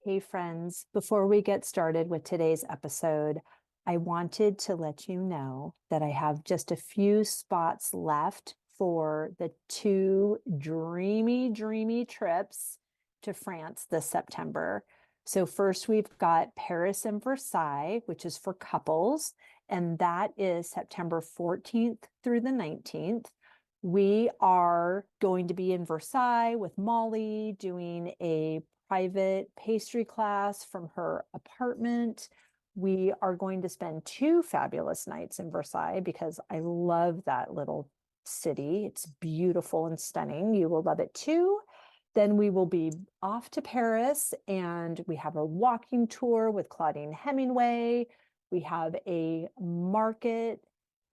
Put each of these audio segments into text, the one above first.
Hey friends, before we get started with today's episode, I wanted to let you know that I have just a few spots left for the two dreamy trips to France this September. So first we've got Paris and Versailles, which is for couples, and that is September 14th through the 19th. We are going to be in Versailles with Molly doing a private pastry class from her apartment. We are going to spend 2 fabulous nights in Versailles because I love that little city. It's beautiful and stunning. You will love it too. Then we will be off to Paris and we have a walking tour with Claudine Hemingway. We have a market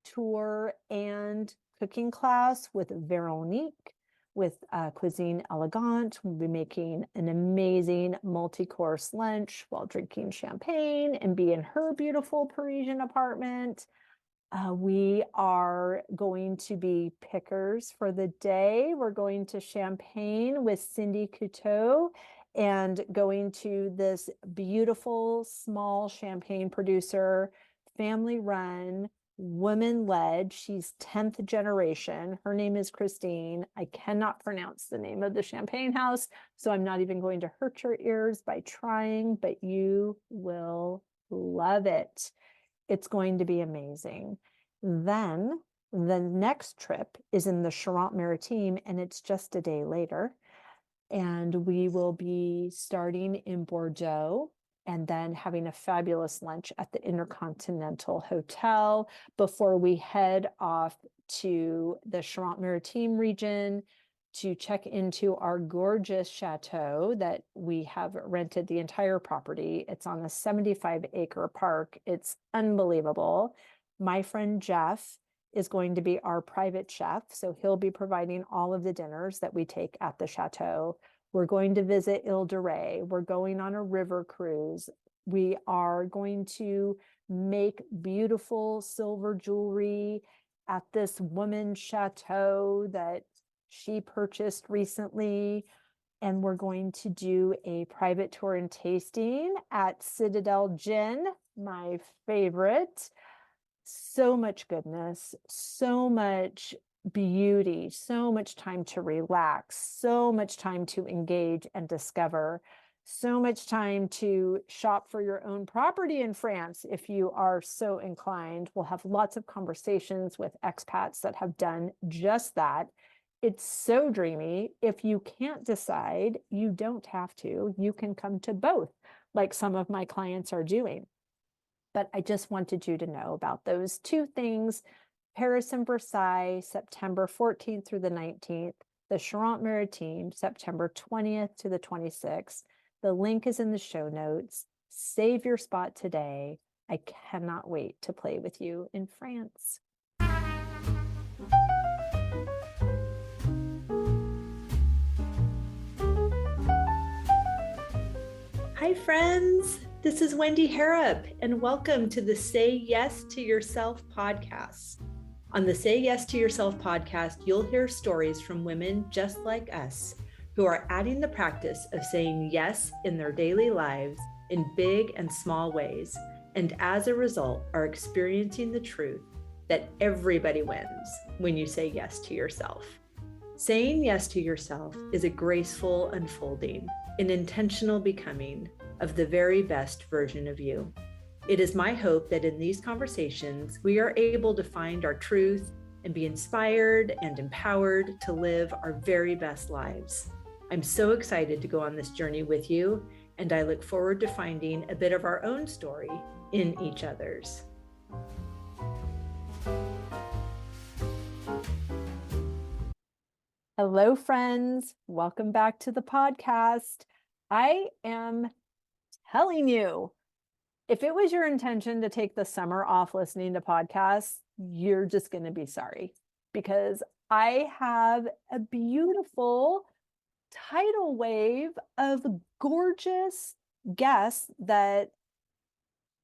tour and cooking class with Veronique with Cuisine Elegante. We'll be making an amazing multi-course lunch while drinking champagne and be in her beautiful Parisian apartment. We are going to be pickers for the day. We're going to Champagne with Cindy Carrillo and going to this beautiful small champagne producer, family run, woman-led. She's 10th generation. Her name is Christine. I cannot pronounce the name of the champagne house, so I'm not even going to hurt your ears by trying, but you will love it. It's going to be amazing. Then the next trip is in the Charente-Maritime, and it's just a day later. And we will be starting in Bordeaux and then having a fabulous lunch at the Intercontinental Hotel before we head off to the Charente-Maritime region to check into our gorgeous chateau that we have rented the entire property. It's on a 75-acre park. It's unbelievable. My friend Jeff is going to be our private chef, so he'll be providing all of the dinners that we take at the chateau. We're going to visit Ile de Ré. We're going on a river cruise. We are going to make beautiful silver jewelry at this woman's chateau that she purchased recently. And we're going to do a private tour and tasting at Citadel Gin, my favorite. So much goodness, so much beauty, so much time to relax, so much time to engage and discover, so much time to shop for your own property in France if you are so inclined. We'll have lots of conversations with expats that have done just that. It's so dreamy. If you can't decide, you don't have to. You can come to both, like some of my clients are doing. But I just wanted you to know about those two things: Paris and Versailles, September 14th through the 19th, the Charente-Maritime, September 20th to the 26th. The link is in the show notes. Save your spot today. I cannot wait to play with you in France. Hi, friends. This is Wendy Harrop, and welcome to the Say Yes to Yourself podcast. On the Say Yes to Yourself podcast, you'll hear stories from women just like us who are adding the practice of saying yes in their daily lives in big and small ways, and as a result are experiencing the truth that everybody wins when you say yes to yourself. Saying yes to yourself is a graceful unfolding, an intentional becoming of the very best version of you. It is my hope that in these conversations, we are able to find our truth and be inspired and empowered to live our very best lives. I'm so excited to go on this journey with you, and I look forward to finding a bit of our own story in each other's. Hello, friends. Welcome back to the podcast. I am telling you, if it was your intention to take the summer off listening to podcasts, you're just going to be sorry, because I have a beautiful tidal wave of gorgeous guests that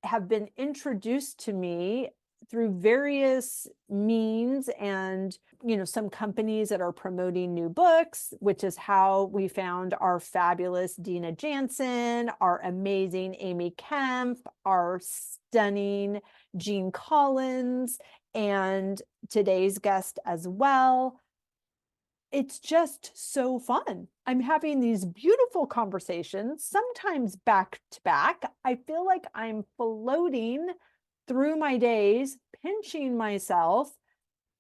have been introduced to me through various means and, some companies that are promoting new books, which is how we found our fabulous Dina Jansen, our amazing Amy Kemp, our stunning Jean Collins, and today's guest as well. It's just so fun. I'm having these beautiful conversations, sometimes back to back. I feel like I'm floating through my days, pinching myself.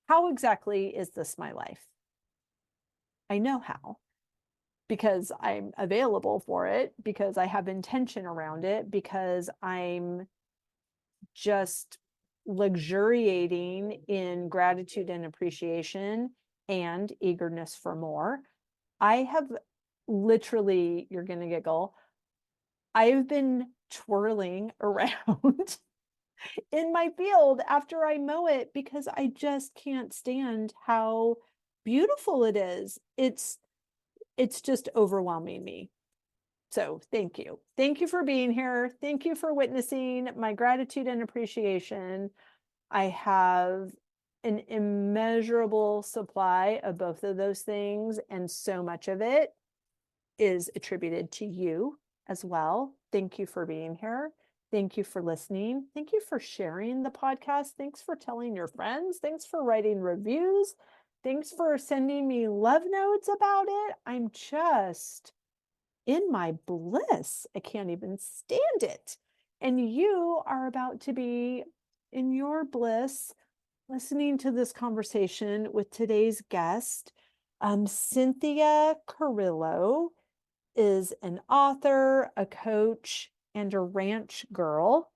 How exactly is this my life? I know how, because I'm available for it, because I have intention around it, because I'm just luxuriating in gratitude and appreciation and eagerness for more. I have literally, you're going to giggle, I've been twirling around in my field after I mow it because I just can't stand how beautiful it is. It's just overwhelming me. So thank you. Thank you for being here. Thank you for witnessing my gratitude and appreciation. I have an immeasurable supply of both of those things, and so much of it is attributed to you as well. Thank you for being here. Thank you for listening. Thank you for sharing the podcast. Thanks for telling your friends. Thanks for writing reviews. Thanks for sending me love notes about it. I'm just in my bliss. I can't even stand it. And you are about to be in your bliss listening to this conversation with today's guest. Cynthia Carrillo is an author, a coach, and a ranch girl.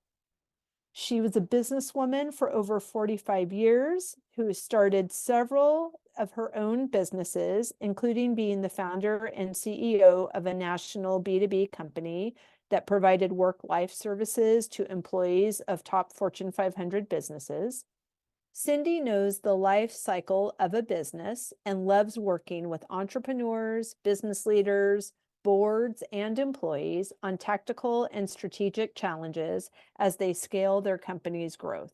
She was a businesswoman for over 45 years who started several of her own businesses, including being the founder and CEO of a national B2B company that provided work-life services to employees of top Fortune 500 businesses. Cindy knows the life cycle of a business and loves working with entrepreneurs, business leaders, boards, and employees on tactical and strategic challenges as they scale their company's growth.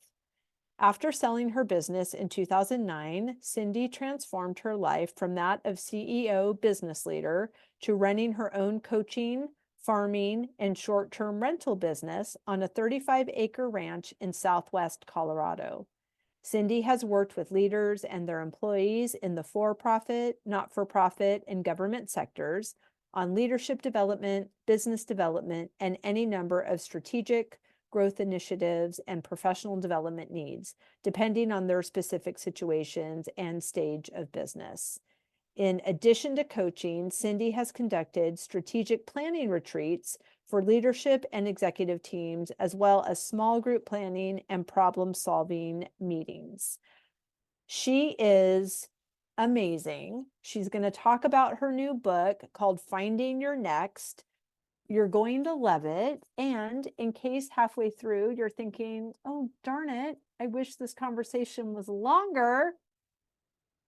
After selling her business in 2009, Cindy transformed her life from that of CEO business leader to running her own coaching, farming, and short-term rental business on a 35-acre ranch in Southwest Colorado. Cindy has worked with leaders and their employees in the for-profit, not-for-profit, and government sectors on leadership development, business development, and any number of strategic growth initiatives and professional development needs, depending on their specific situations and stage of business. In addition to coaching, Cindy has conducted strategic planning retreats for leadership and executive teams, as well as small group planning and problem-solving meetings. She is amazing. She's going to talk about her new book called Finding Your Next. You're going to love it. And in case halfway through you're thinking, oh, darn it, I wish this conversation was longer,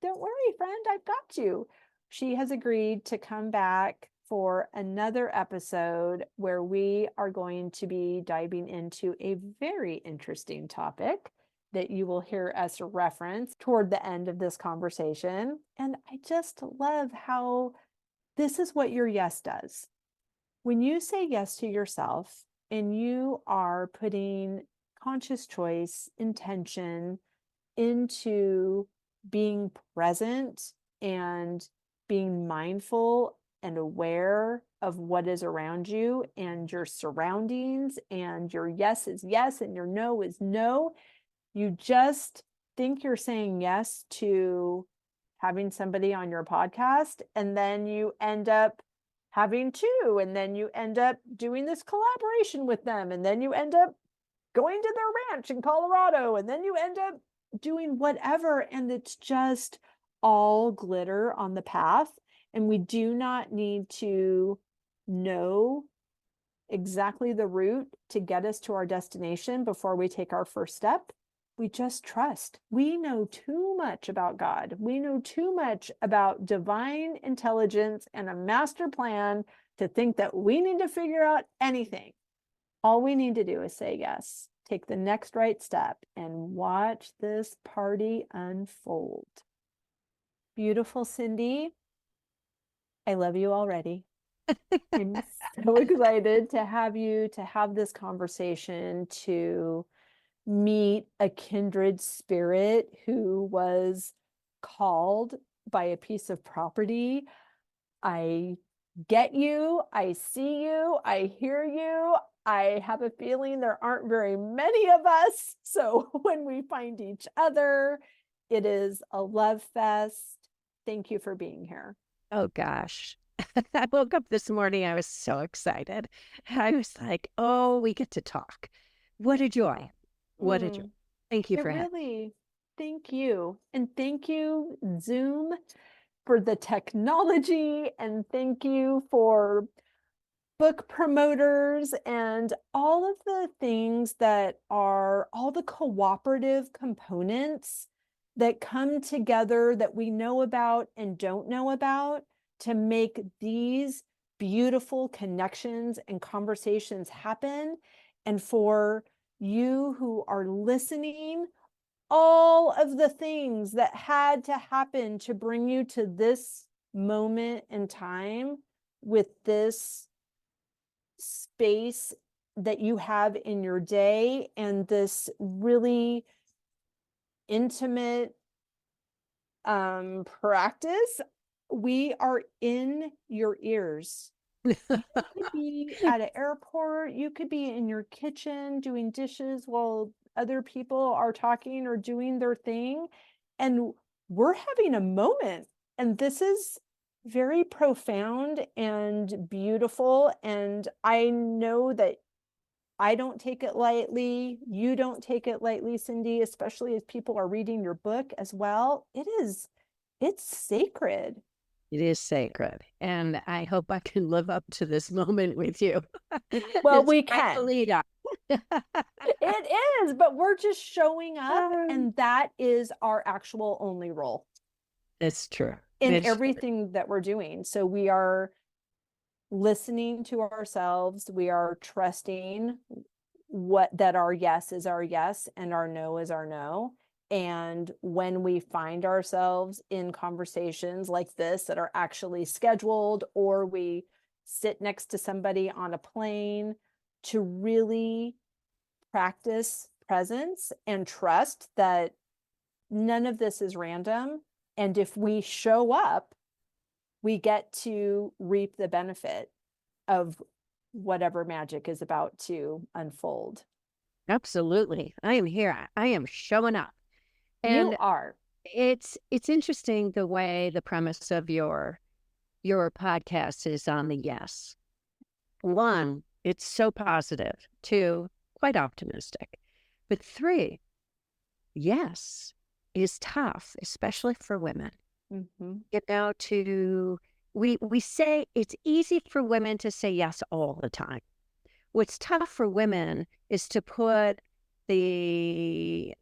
don't worry, friend, I've got you. She has agreed to come back for another episode where we are going to be diving into a very interesting topic that you will hear us reference toward the end of this conversation. And I just love how this is what your yes does. When you say yes to yourself and you are putting conscious choice, intention into being present and being mindful and aware of what is around you and your surroundings, and your yes is yes and your no is no, you just think you're saying yes to having somebody on your podcast, and then you end up having two, and then you end up doing this collaboration with them, and then you end up going to their ranch in Colorado, and then you end up doing whatever, and it's just all glitter on the path. And we do not need to know exactly the route to get us to our destination before we take our first step. We just trust. We know too much about God. We know too much about divine intelligence and a master plan to think that we need to figure out anything. All we need to do is say yes, take the next right step, and watch this party unfold. Beautiful Cindy, I love you already. I'm so excited to have you, to have this conversation, to meet a kindred spirit who was called by a piece of property. I get you, I see you, I hear you. I have a feeling there aren't very many of us. So when we find each other, it is a love fest. Thank you for being here. Oh gosh. I woke up this morning, I was so excited. I was like, oh, we get to talk. What a joy. What a joy. Mm, Thank you it for having really, thank you. And thank you, Zoom, for the technology. And thank you for book promoters and all of the things that are all the cooperative components that come together that we know about and don't know about to make these beautiful connections and conversations happen. And for you who are listening, all of the things that had to happen to bring you to this moment in time with this space that you have in your day and this really intimate practice. We are in your ears. it. You could be at an airport, you could be in your kitchen doing dishes while other people are talking or doing their thing, and we're having a moment. And this is very profound and beautiful, and I know that I don't take it lightly. You don't take it lightly, Cindy, especially as people are reading your book as well. It's sacred. It is sacred. And I hope I can live up to this moment with you. Well, It's we quite the can. lead up. It is, but we're just showing up, and that is our actual only role It's true. in It's true. everything that we're doing. So we are listening to ourselves, we are trusting what that our yes is our yes and our no is our no. And when we find ourselves in conversations like this that are actually scheduled, or we sit next to somebody on a plane, to really practice presence and trust that none of this is random. And if we show up, we get to reap the benefit of whatever magic is about to unfold. Absolutely. I am here. I am showing up. You And are. it's interesting the way the premise of your podcast is on the yes. One, it's so positive. Two, quite optimistic. But three, yes is tough, especially for women. Mm-hmm. You know, we say it's easy for women to say yes all the time. What's tough for women is to put the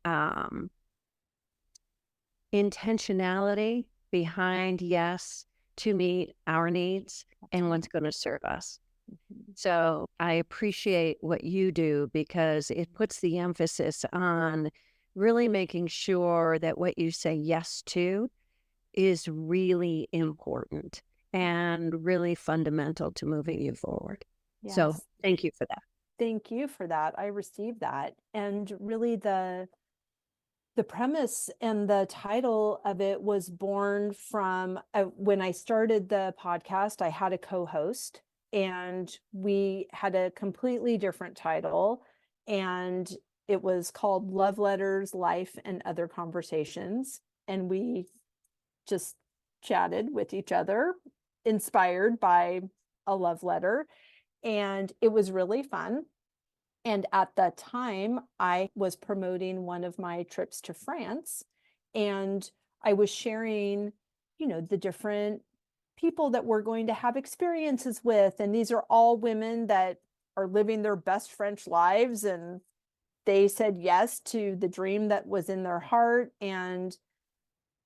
intentionality behind yes to meet our needs and what's going to serve us. Mm-hmm. So I appreciate what you do because it puts the emphasis on really making sure that what you say yes to is really important and really fundamental to moving you forward. So Yes. thank you for that. Thank you for that. I received that. And really the premise and the title of it was born from when I started the podcast, I had a co-host and we had a completely different title, and it was called Love Letters, Life and Other Conversations. And we just chatted with each other, inspired by a love letter. And it was really fun. And at that time, I was promoting one of my trips to France. And I was sharing, the different people that we're going to have experiences with. And these are all women that are living their best French lives. And they said yes to the dream that was in their heart. And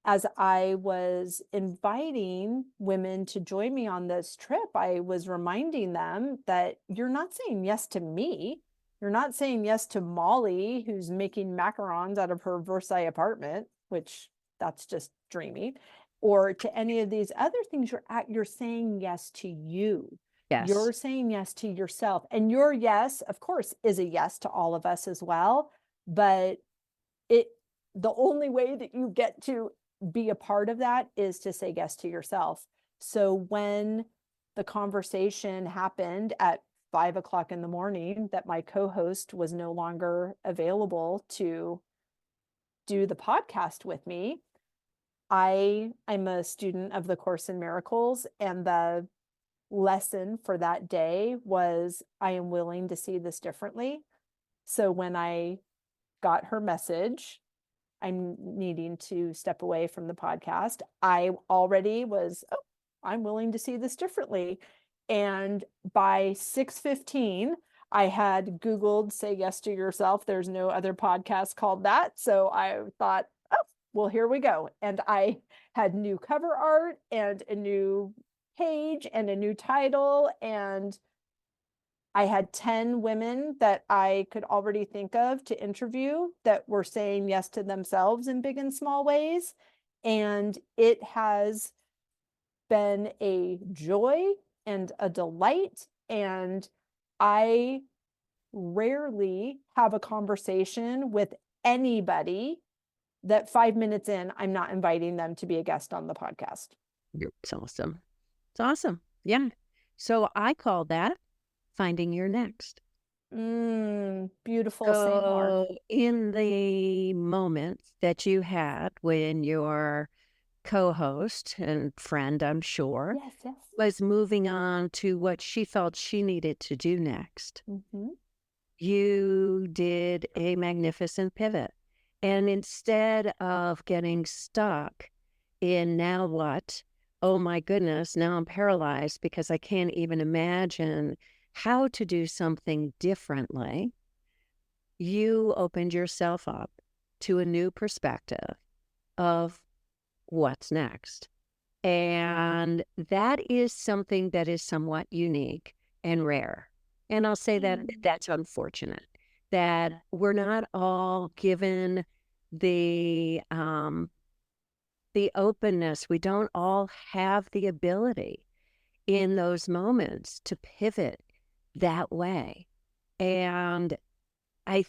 as I was inviting women to join me on this trip, I was reminding them that you're not saying yes to me. You're not saying yes to Molly, who's making macarons out of her Versailles apartment, which that's just dreamy, or to any of these other things. You're saying yes to you. Yes. You're saying yes to yourself. And your yes, of course, is a yes to all of us as well. But it the only way that you get to be a part of that is to say yes to yourself. So when the conversation happened at 5 o'clock in the morning that my co-host was no longer available to do the podcast with me, I'm a student of the Course in Miracles, and the lesson for that day was I am willing to see this differently. So when I got her message, I'm needing to step away from the podcast, I already was, oh, I'm willing to see this differently. And by 6:15, I had Googled Say Yes to Yourself. There's no other podcast called that. So I thought, oh, well, here we go. And I had new cover art and a new page and a new title. And I had 10 women that I could already think of to interview that were saying yes to themselves in big and small ways. And it has been a joy and a delight. And I rarely have a conversation with anybody that 5 minutes in, I'm not inviting them to be a guest on the podcast. It's awesome. It's awesome. Yeah. So I call that finding your next. Beautiful. Say more. So in the moment that you had when your co-host and friend, I'm sure, Yes, yes. was moving on to what she felt she needed to do next, you did a magnificent pivot. And instead of getting stuck in now what, oh my goodness, now I'm paralyzed because I can't even imagine how to do something differently, you opened yourself up to a new perspective of what's next. And that is something that is somewhat unique and rare. And I'll say that that's unfortunate, that we're not all given the openness. We don't all have the ability in those moments to pivot that way. And I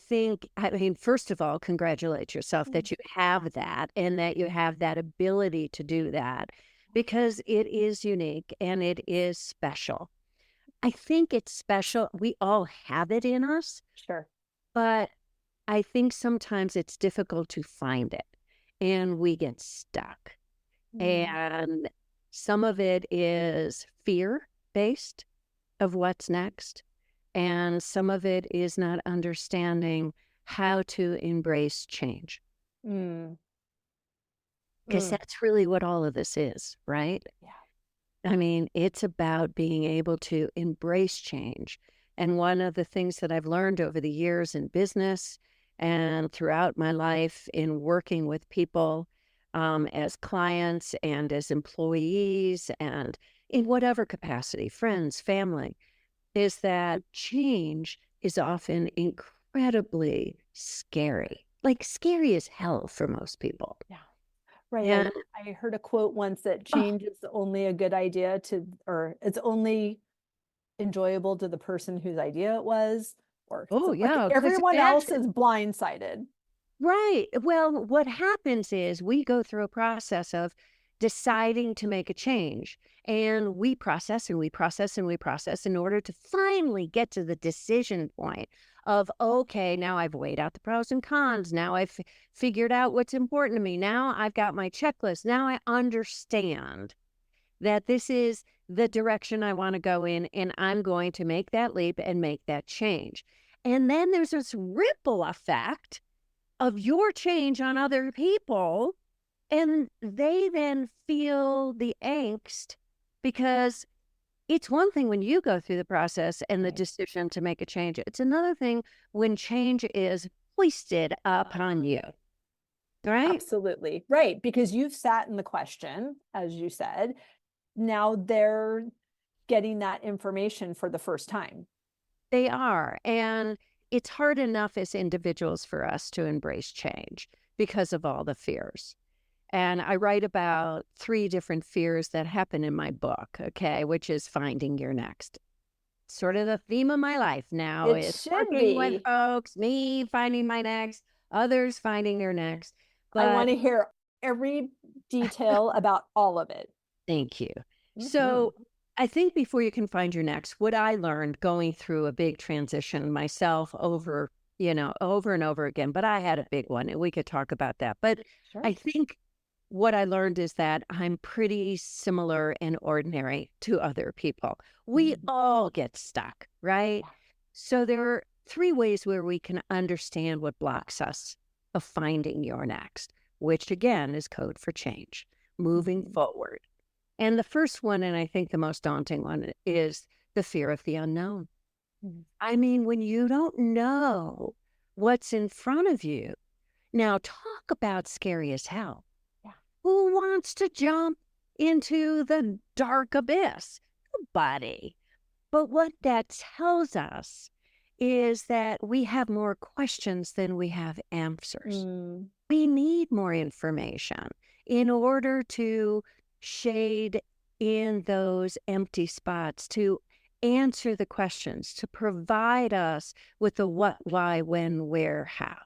mean, first of all, congratulate yourself that you have that and that you have that ability to do that, because it is unique and it is special. I think it's special. We all have it in us. Sure. But I think sometimes it's difficult to find it and we get stuck. And some of it is fear-based of what's next. And some of it is not understanding how to embrace change. Because that's really what all of this is, right? Yeah. I mean, it's about being able to embrace change. And one of the things that I've learned over the years in business and throughout my life in working with people as clients and as employees and in whatever capacity, friends, family, is that change is often incredibly scary, like scary as hell for most people. Yeah. Right. And I heard a quote once that change is only a good idea or it's only enjoyable to the person whose idea it was, or yeah, everyone else is blindsided. Right. Well, what happens is we go through a process of deciding to make a change, and we process and we process and we process in order to finally get to the decision point of, okay, now I've weighed out the pros and cons. Now I've figured out what's important to me. Now I've got my checklist. Now I understand that this is the direction I want to go in, and I'm going to make that leap and make that change. And then there's this ripple effect of your change on other people, and they then feel the angst, because it's one thing when you go through the process and the decision to make a change. It's another thing when change is hoisted upon you. right? Absolutely. Right. Because you've sat in the question, as you said. Now they're getting that information for the first time. They are. And it's hard enough as individuals for us to embrace change because of all the fears. And I write about 3 different fears that happen in my book, okay, which is finding your next. Sort of the theme of my life now It is should working with be. folks, me finding my next, others finding their next. I want But to hear every detail about all of it. thank you. Mm-hmm. So I think before you can find your next, what I learned going through a big transition myself over, over and over again, but I had a big one and we could talk about that. But Sure. I think what I learned is that I'm pretty similar and ordinary to other people. We all get stuck, right? Yeah. So there are 3 ways where we can understand what blocks us of finding your next, which again is code for change, moving Mhm. forward. And the first one, and I think the most daunting one, is the fear of the unknown. Mhm. I mean, when you don't know what's in front of you, now talk about scary as hell. Yeah. Who wants to jump into the dark abyss? Nobody. But what that tells us is that we have more questions than we have answers. Mm. We need more information in order to shade in those empty spots, to answer the questions, to provide us with the what, why, when, where, how.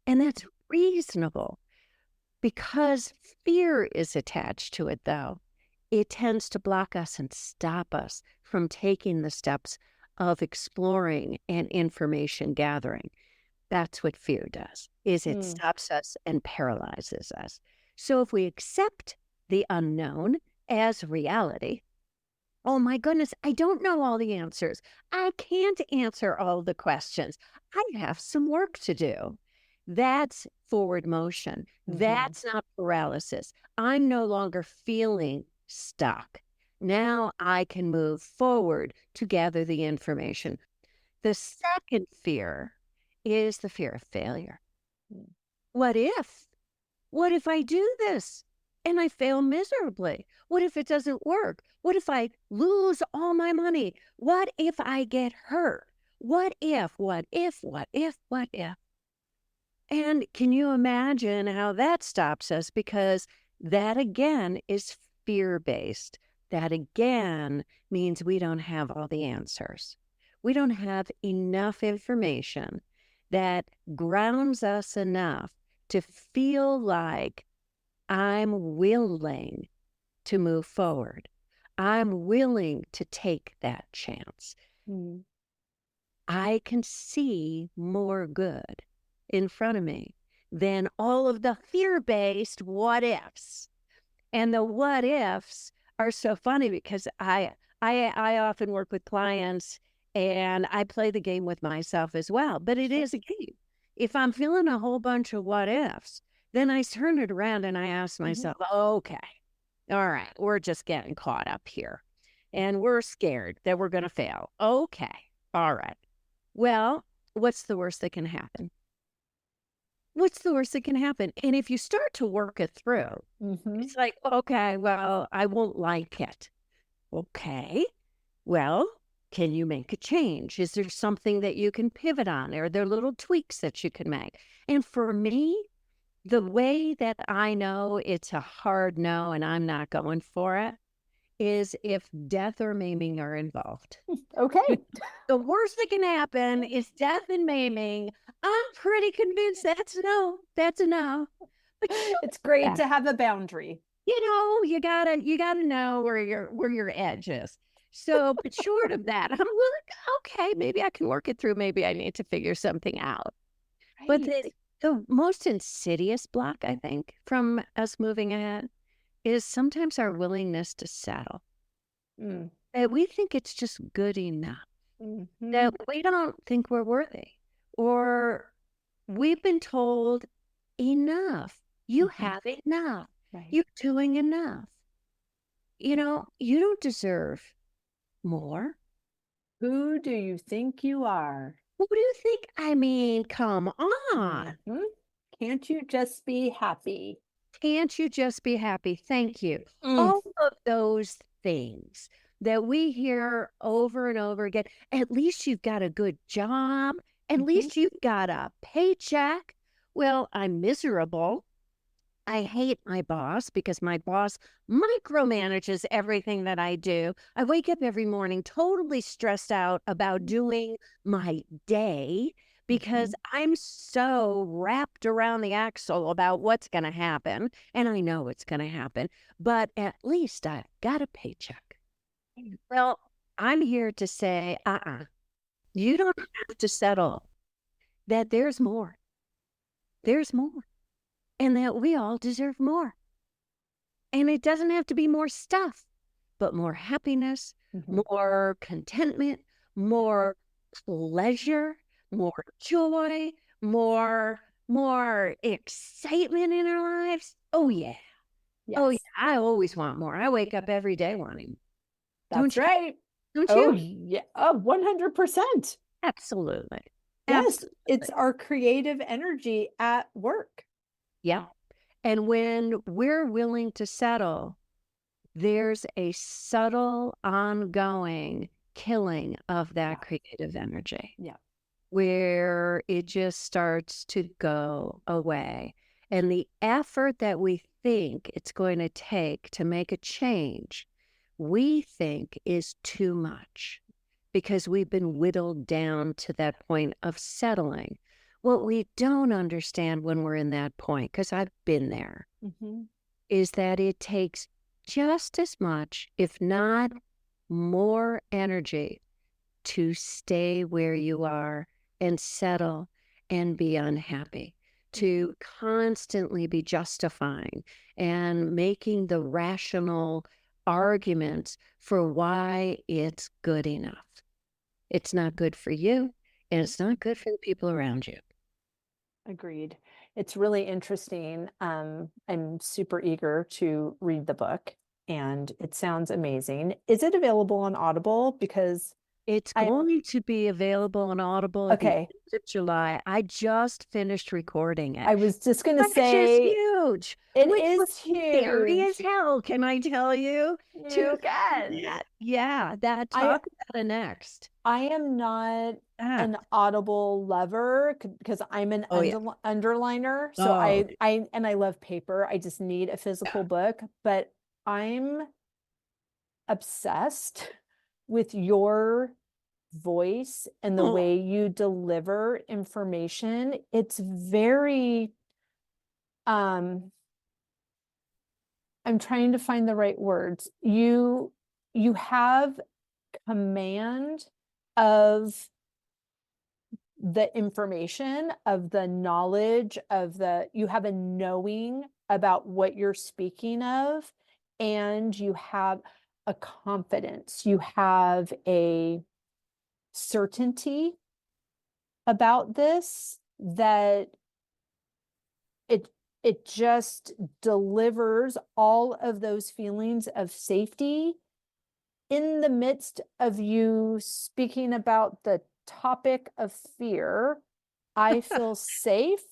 And that's reasonable. Because fear is attached to it, though, it tends to block us and stop us from taking the steps of exploring and information gathering. That's what fear does, is it Mm. stops us and paralyzes us. So if we accept the unknown as reality, oh my goodness, I don't know all the answers. I can't answer all the questions. I have some work to do. That's forward motion. Mhm. That's not paralysis. I'm no longer feeling stuck. Now I can move forward to gather the information. The second fear is the fear of failure. Mm. What if? What if I do this and I fail miserably? What if it doesn't work? What if I lose all my money? What if I get hurt? What if, what if, what if, what if? And can you imagine how that stops us? Because that again is fear based. That again means we don't have all the answers. We don't have enough information that grounds us enough to feel like I'm willing to move forward. I'm willing to take that chance. Mm. I can see more good in front of me than all of the fear-based what ifs. And the what ifs are so funny because I often work with clients and I play the game with myself as well, but it is a game. If I'm feeling a whole bunch of what ifs, then I turn it around and I ask Mhm. myself, okay, all right, we're just getting caught up here and we're scared that we're going to fail. Okay, all right. Well, what's the worst that can happen? What's the worst that can happen? And if you start to work it through, Mhm. it's like, okay, well, I won't like it. Okay, well, can you make a change? Is there something that you can pivot on? Are there little tweaks that you can make? And for me, the way that I know it's a hard no and I'm not going for it is if death or maiming are involved. Okay. The worst that can happen is death and maiming. I'm pretty convinced that's a no. That's a no. But short It's great of that, to have a boundary. you gotta know where your edge is. So, but short of that, I'm like, okay, maybe I can work it through. Maybe I need to figure something out. But Right. the most insidious block, I think, from us moving ahead is sometimes our willingness to settle. Mm. That we think it's just good enough. Mhm. That we don't think we're worthy, or we've been told enough. You Mhm. have enough. Right. You're doing enough. You don't deserve more. Who do you think you are? What do you think? I mean, come on. Mhm. Can't you just be happy? Can't you just be happy? Thank you. Mm, All of those things that we hear over and over again. At least you've got a good job. At mhm, least you've got a paycheck. Well, I'm miserable. I hate my boss because my boss micromanages everything that I do. I wake up every morning totally stressed out about doing my day because mhm. I'm so wrapped around the axle about what's going to happen. And I know it's going to happen, but at least I got a paycheck. Well, I'm here to say, you don't have to settle, that there's more. There's more, and that we all deserve more. And it doesn't have to be more stuff, but more happiness, Mhm. more contentment, more pleasure, more joy, more excitement in our lives. Oh yeah. Oh yeah. Yes, I always want more. I wake up every day wanting. that's Don't you? right. Don't Oh, you? yeah. Oh, 100%. Absolutely. Yes, it's Absolutely. our creative energy at work. Yeah. And when we're willing to settle, there's a subtle, ongoing killing of that Yeah. creative energy Yeah. where it just starts to go away. And the effort that we think it's going to take to make a change, we think is too much because we've been whittled down to that point of settling. What we don't understand when we're in that point, because I've been there, Mhm. is that it takes just as much, if not more energy to stay where you are and settle and be unhappy, to constantly be justifying and making the rational arguments for why it's good enough. It's not good for you, and it's not good for the people around you. Agreed. It's really interesting. I'm super eager to read the book and it sounds amazing. Is it available on Audible? Because It's I, going to be available on Audible at the okay, end of July. I just finished recording it, I was just going to which is say huge, it which was is scary as huge. hell, can I tell you? To You can. that, yeah, that I talk about a next. I am not Ah, an Audible lover because I'm an oh yeah. underliner. So Oh I love paper. I just need a physical yeah. book, but I'm obsessed with your voice and the Oh, way you deliver information. It's very I'm trying to find the right words. You have command of the information, of the knowledge, of the you have a knowing about what you're speaking of, and you have a confidence, you have a certainty about this that it it just delivers all of those feelings of safety in the midst of you speaking about the topic of fear. I feel safe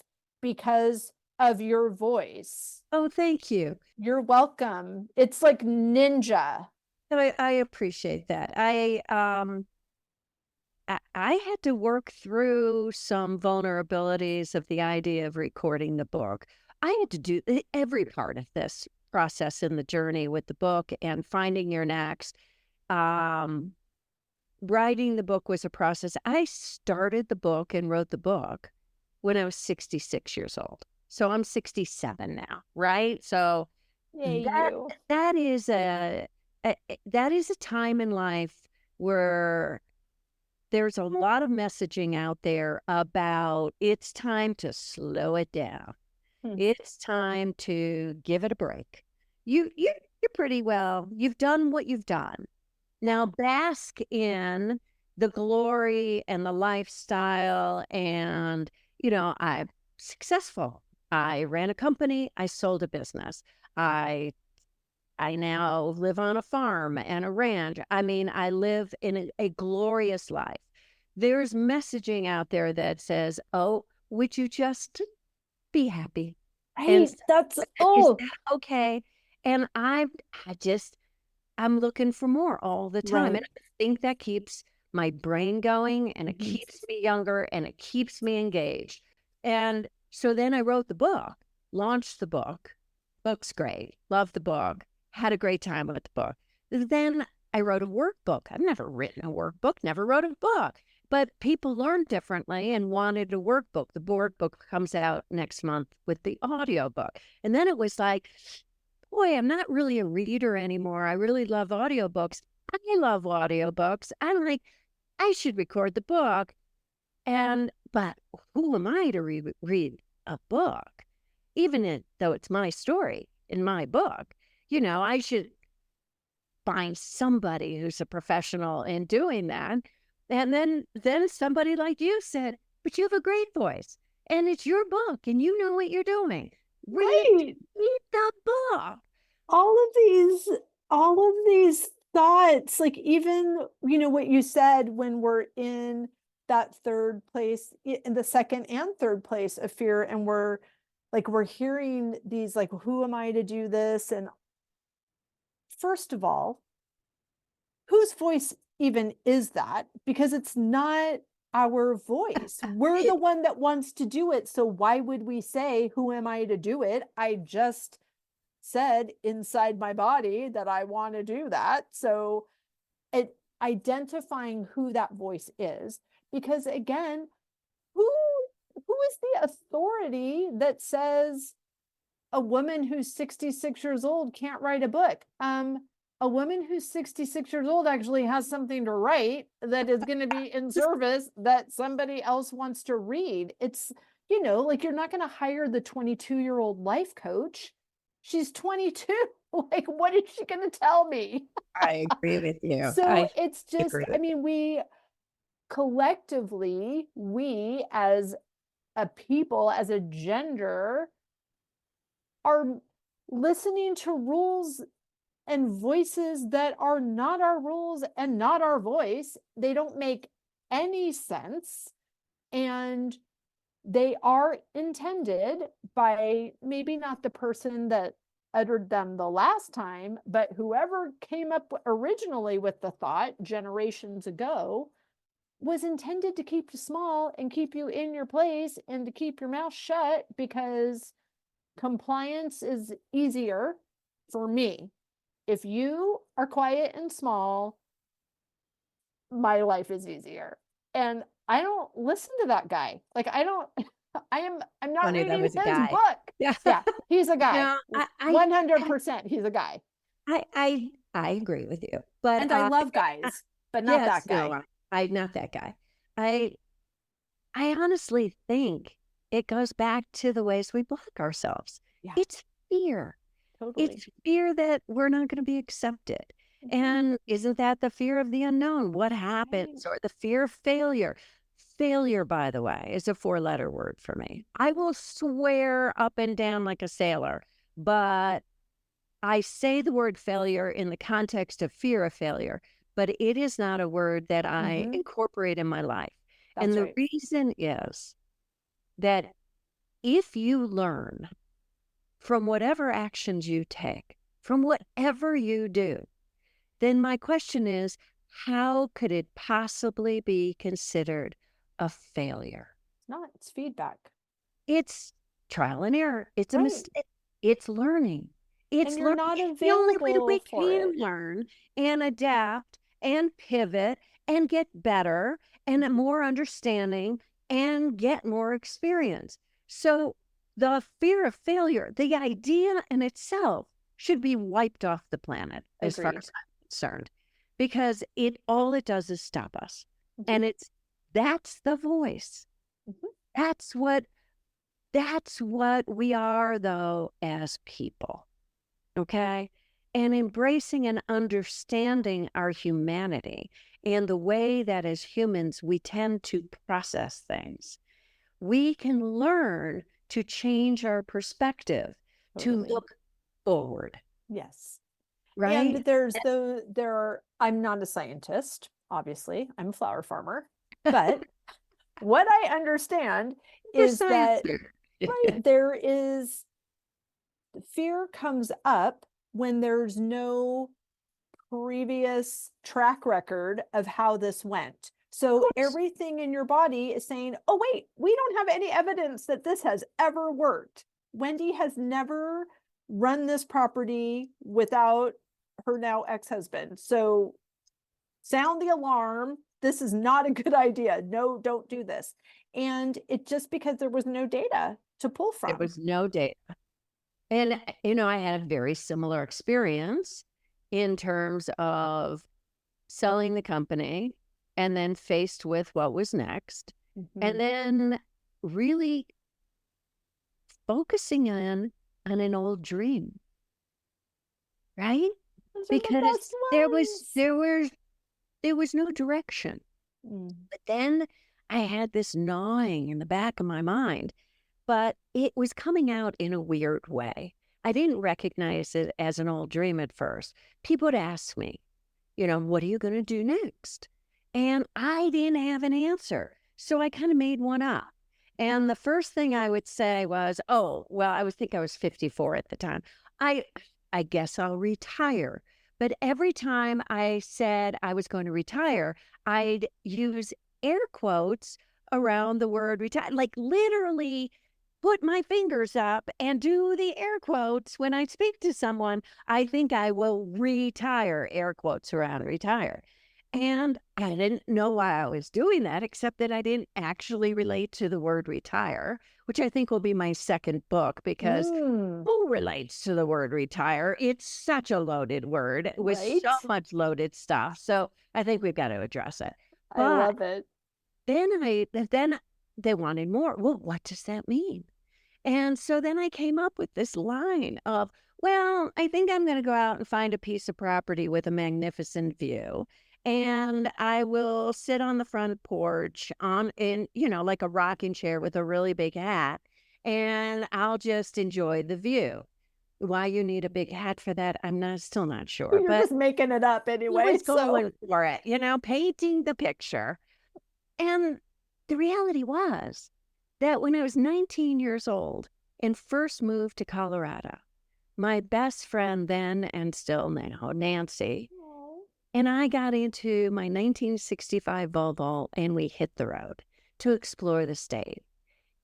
because of your voice. oh, thank you. You're welcome. It's like ninja. I appreciate that. I had to work through some vulnerabilities of the idea of recording the book. I had to do every part of this process in the journey with the book and finding your next. Um, Writing the book was a process. I started the book and wrote the book when I was 66 years old. So I'm 67 now, right? So Yay, that you. that is that is a time in life where there's a lot of messaging out there about it's time to slow it down. Hmm. It's time to give it a break. You're pretty well. You've done what you've done. Now bask in the glory and the lifestyle and I'm successful. I ran a company, I sold a business. I now live on a farm and a ranch. I mean, I live in a glorious life. There's messaging out there that says, oh, would you just be happy. And Right. That's, is oh, that okay? And I'm looking for more all the time. right. And I think that keeps my brain going, and it Mhm. keeps me younger, and it keeps me engaged. And so then I wrote the book, launched the book. Book's great. Love the book. Had a great time with the book. Then I wrote a workbook. I've never written a workbook, never wrote a book. But people learn differently and wanted a workbook. The workbook comes out next month with the audiobook. And then it was like, boy, I'm not really a reader anymore. I really love audiobooks. I love audiobooks. I'm like, I should record the book. But who am I to read a book? Though it's my story in my book, I should find somebody who's a professional in doing that. And then somebody like you said, but you have a great voice and it's your book and you know what you're doing. Read, Right. read the book. all of these all of these thoughts, like, even what you said, when we're in that third place, in the second and third place of fear, and we're hearing these, like, who am I to do this? And first of all, whose voice even is that? Because it's not our voice. We're the one that wants to do it, so why would we say, who am I to do it? I just said inside my body that I want to do that. So it identifying who that voice is, because again, who who is the authority that says a woman who's 66 years old can't write a book? A woman who's 66 years old actually has something to write that is going to be in service that somebody else wants to read. It's, like, you're not going to hire the 22-year-old life coach. She's 22. Like, what is she going to tell me? I agree with you. So I it's just, agree I with mean, we collectively, we as a people, as a gender, are listening to rules and voices that are not our rules and not our voice. They don't make any sense. And they are intended by maybe not the person that uttered them the last time, but whoever came up originally with the thought generations ago was intended to keep you small and keep you in your place and to keep your mouth shut, because compliance is easier for me. If you are quiet and small, my life is easier. And I don't listen to that guy. Like, I don't, I'm not funny that reading was a his guy. book. Yeah. Yeah, he's a guy. No, 100% he's a guy. I agree with you. But And I love guys, but not yes, that no, guy. I'm not that guy. I I honestly think it goes back to the ways we block ourselves. Yeah, It's fear. totally. It's fear that we're not going to be accepted. Mhm. And isn't that the fear of the unknown? What Right. happens? Or the fear of failure? Failure, by the way, is a 4-letter word for me. I will swear up and down like a sailor, but I say the word failure in the context of fear of failure, but it is not a word that I Mhm. incorporate in my life. And That's the right. reason is that if you learn from whatever actions you take, from whatever you do, then my question is, how could it possibly be considered a failure? It's not, it's feedback. It's trial and error. It's a Right. mistake. It's learning. And It's you're learning. not The only way available we for can it. learn and adapt and pivot and get better and more understanding and get more experience. So the fear of failure, the idea in itself should be wiped off the planet as far Agreed. as I'm concerned, because all it does is stop us. Mhm. And that's the voice. Mhm. That's what we are, though, as people. Okay. And embracing and understanding our humanity and the way that as humans we tend to process things, we can learn to change our perspective, to Totally. look forward, Yes. And right? I'm not a scientist, obviously. I'm a flower farmer. But what I understand You're is science that nerd. Right. There is fear comes up when there's no previous track record of how this went. So everything in your body is saying, oh, wait, we don't have any evidence that this has ever worked. Wendy has never run this property without her now ex-husband. So sound the alarm. This is not a good idea. No, don't do this. And it just because there was no data to pull from. There was no data. And, I had a very similar experience in terms of selling the company and then faced with what was next. Mm-hmm. And then really focusing on an old dream, right? Because there was no direction. But then I had this gnawing in the back of my mind, but it was coming out in a weird way. I didn't recognize it as an old dream at first. People would ask me, what are you going to do next? And I didn't have an answer. So I kind of made one up. And the first thing I would say was, oh, well, I was 54 at the time. I guess I'll retire. But every time I said I was going to retire, I'd use air quotes around the word retire, like literally put my fingers up and do the air quotes when I speak to someone. I think I will retire, air quotes around retire. And I didn't know why I was doing that, except that I didn't actually relate to the word retire, which I think will be my second book, because who relates to the word retire? It's such a loaded word with so much loaded stuff. So I think we've got to address it. I love it. Then they wanted more. Well, what does that mean? And so then I came up with this line of, well, I think I'm going to go out and find a piece of property with a magnificent view. And I will sit on the front porch like a rocking chair with a really big hat. And I'll just enjoy the view. Why you need a big hat for that, I'm still not sure. You're just making it up anyway. I was going for it, painting the picture. And the reality was that when I was 19 years old and first moved to Colorado, my best friend then and still now, Nancy, and I got into my 1965 Volvo and we hit the road to explore the state.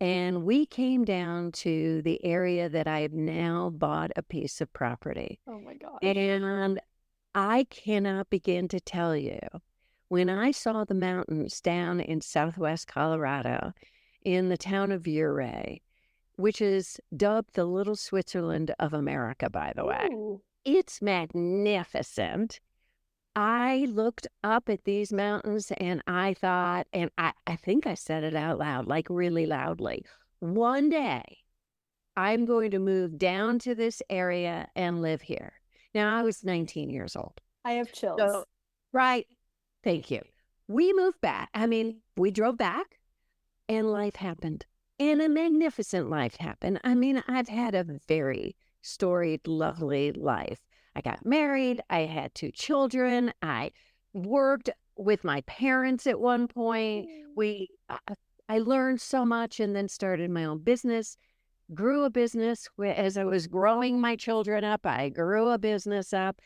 And we came down to the area that I have now bought a piece of property. Oh my gosh. And I cannot begin to tell you, when I saw the mountains down in southwest Colorado, in the town of Ouray, which is dubbed the Little Switzerland of America, by the way. It's magnificent. I looked up at these mountains and I thought, and I think I said it out loud, like really loudly, one day I'm going to move down to this area and live here. Now, I was 19 years old. I have chills. So, right. Thank you. We moved back. We drove back and life happened. And a magnificent life happened. I've had a very storied, lovely life. I got married. I had 2 children. I worked with my parents at one point. I learned so much and then started my own business, grew a business. As I was growing my children up, I grew a business up.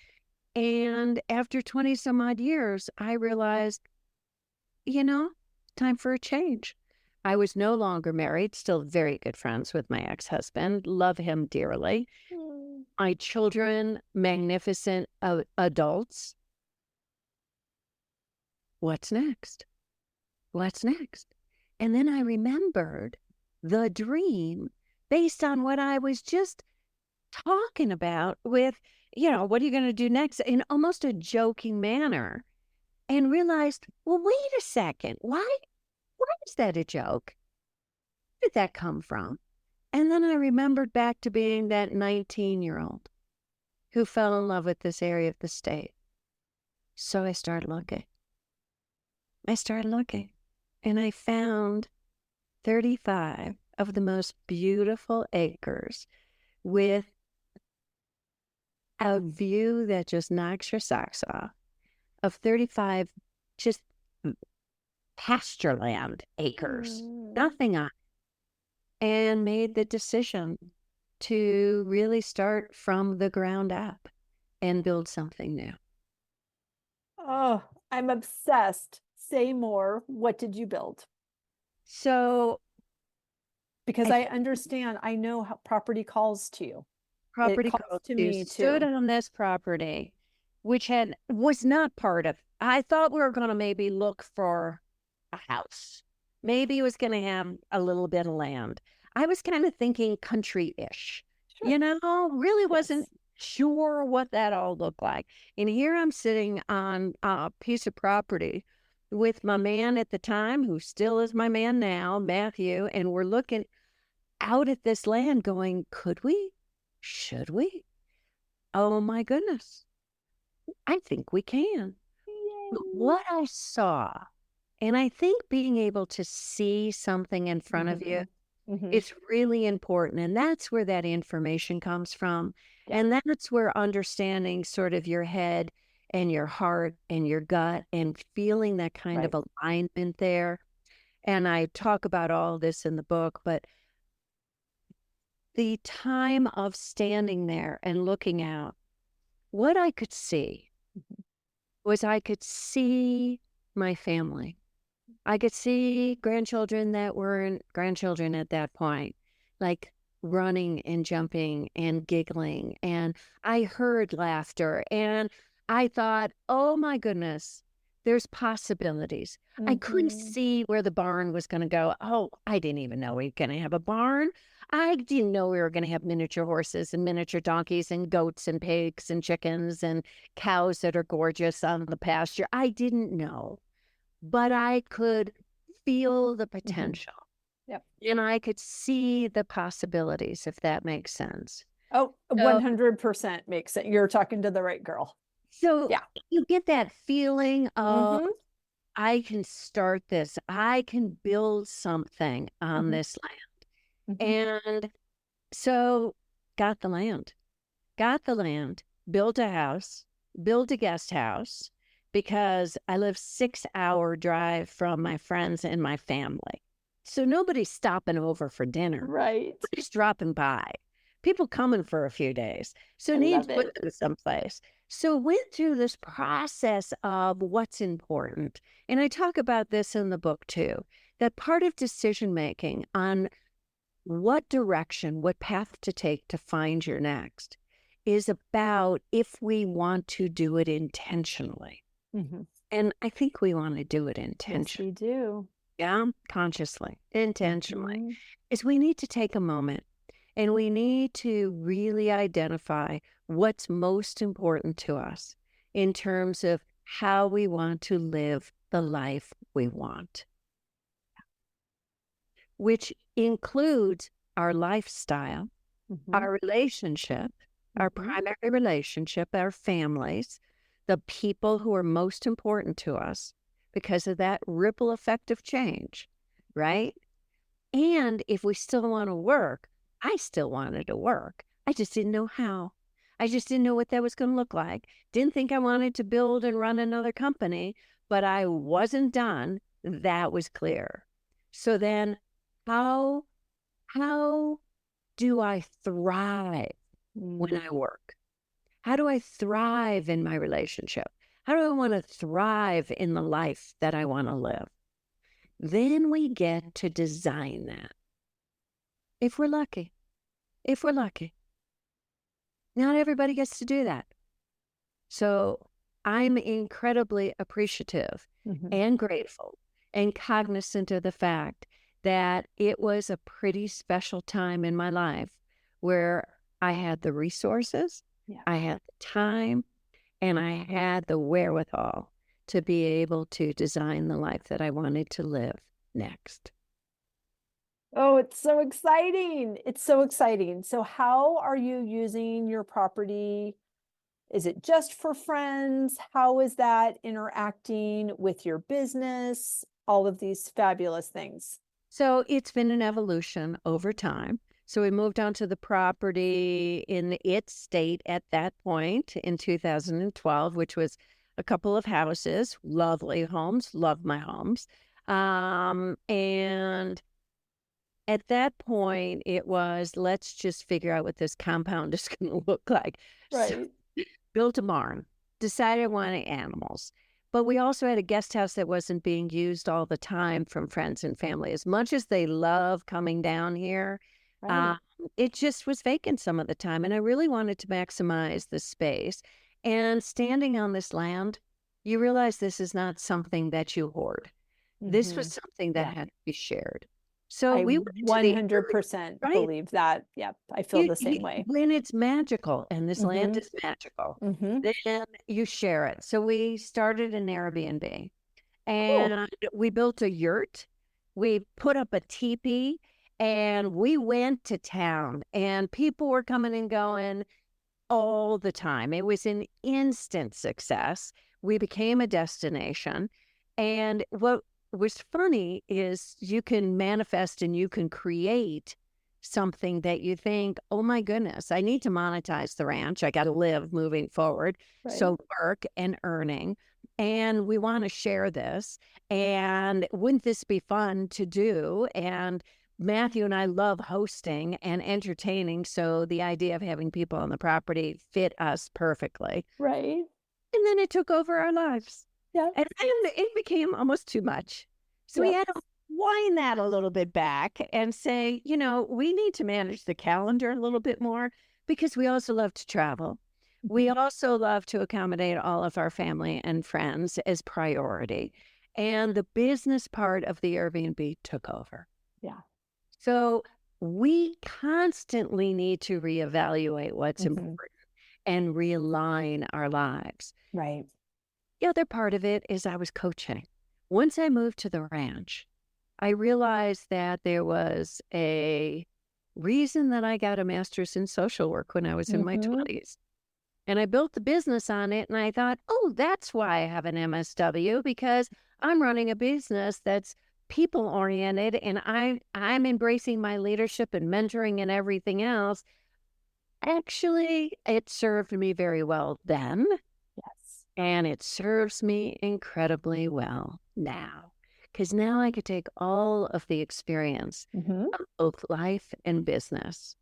And after 20 some odd years, I realized, time for a change. I was no longer married, still very good friends with my ex-husband, love him dearly. My children, magnificent adults. What's next? What's next? And then I remembered the dream based on what I was just talking about with, what are you going to do next, in almost a joking manner, and realized, well, wait a second. Why is that a joke? Where did that come from? And then I remembered back to being that 19-year-old who fell in love with this area of the state. So I started looking. And I found 35 of the most beautiful acres with a view that just knocks your socks off, of 35 just pasture land acres, nothing on. and made the decision to really start from the ground up and build something new. Oh, I'm obsessed. Say more. What did you build? So Because I I understand, I know how property calls to you. It property calls coach to who me stood too. on this property, which was not part of. I thought we were going to maybe look for a house. Maybe it was going to have a little bit of land. I was kind of thinking country-ish, Sure. really wasn't Yes. sure what that all looked like. And here I'm sitting on a piece of property with my man at the time, who still is my man now, Matthew, and we're looking out at this land going, could we? Should we? Oh my goodness. I think we can. Yay. What I saw, and I think being able to see something in front of you Mm-hmm. is really important. And that's where that information comes from. Yeah. And that's where understanding sort of your head and your heart and your gut and feeling that kind Right. of alignment there. And I talk about all this in the book, but the time of standing there and looking out, what I could see Mhm. was I could see my family. I could see grandchildren that weren't grandchildren at that point, like running and jumping and giggling. And I heard laughter and I thought, oh my goodness, there's possibilities. I couldn't Mm-hmm. see where the barn was going to go. Oh, I didn't even know we were going to have a barn. I didn't know we were going to have miniature horses and miniature donkeys and goats and pigs and chickens and cows that are gorgeous on the pasture. I didn't know, but I could feel the Mm-hmm. potential Yep. and I could see the possibilities, if that makes sense. Oh, So, 100% makes it. You're talking to the right girl. so Yeah. you get that feeling of, Mm-hmm. I can start this, I can build something on Mm-hmm. this Mm-hmm. land. And so got the land, built a house, built a guest house because I live 6-hour drive from my friends and my family. So nobody's stopping over for dinner. Right. Nobody's dropping by. People coming for a few days. So I need love to put it. them someplace. So went through this process of what's important. And I talk about this in the book too, that part of decision making on what direction, what path to take to find your next is about if we want to do it intentionally. Mm-hmm. And I think we want to do it Yes, intentionally. we do. Yeah, consciously, intentionally. Mm-hmm. Is we need to take a moment and we need to really identify what's most important to us in terms of how we want to live the life we want, which includes our lifestyle, Mm-hmm. our relationship, our Mm-hmm. primary relationship, our families, the people who are most important to us because of that ripple effect of change, right? And if we still want to work, I still wanted to work. I just didn't know how. I just didn't know what that was going to look like. Didn't think I wanted to build and run another company, but I wasn't done. That was clear. So then how how do I thrive when Mm. I work? How do I thrive in my relationship? How do I want to thrive in the life that I want to live? Then we get to design that. If we're lucky, if we're lucky. Not everybody gets to do that. So I'm incredibly appreciative Mm-hmm. and grateful and cognizant of the fact that it was a pretty special time in my life where I had the resources, Yeah. I had the time, and I had the wherewithal to be able to design the life that I wanted to live next. Oh, it's so exciting. It's so exciting. So how are you using your property? Is it just for friends? How is that interacting with your business? All of these fabulous things. So it's been an evolution over time. So we moved onto the property in its state at that point in 2012, which was a couple of houses, lovely homes, love my homes. And at that point, it was, let's just figure out what this compound is going to look like. So Right. built a barn, decided I wanted animals. But we also had a guest house that wasn't being used all the time from friends and family. As much as they love coming down here, Right. uh, it just was vacant some of the time. And I really wanted to maximize the space. And standing on this land, you realize this is not something that you hoard. This was Hmm. something that Yeah. had to be shared. So I we went into the area, 100% right? believe that. Yep. I feel the same way. When it's magical, and this land Hmm. is magical, Hmm. then you share it. So we started an Airbnb, Cool. and we built a yurt. We put up a teepee, and we went to town, and people were coming and going all the time. It was an instant success. We became a destination. And what was funny is you can manifest and you can create something that you think, oh my goodness, I need to monetize the ranch. I got to live moving forward. Right. So work and earning. And we want to share this. And wouldn't this be fun to do? And Matthew and I love hosting and entertaining, so the idea of having people on the property fit us perfectly. Right. And then it took over our lives. Yep. And it became almost too much. So we Yep. had to wind that a little bit back and say, we need to manage the calendar a little bit more because we also love to travel. We Mhm. also love to accommodate all of our family and friends as priority. And the business part of the Airbnb took over. Yeah. So we constantly need to reevaluate what's Hmm. important and realign our lives. Right. The other part of it is I was coaching. Once I moved to the ranch, I realized that there was a reason that I got a master's in social work when I was in my Hmm. 20s. And I built the business on it. And I thought, oh, that's why I have an MSW, because I'm running a business that's people oriented and I'm embracing my leadership and mentoring and everything else. Actually, it served me very well then, Yes. and it serves me incredibly well now. Because now I could take all of the experience Hmm. of both life and business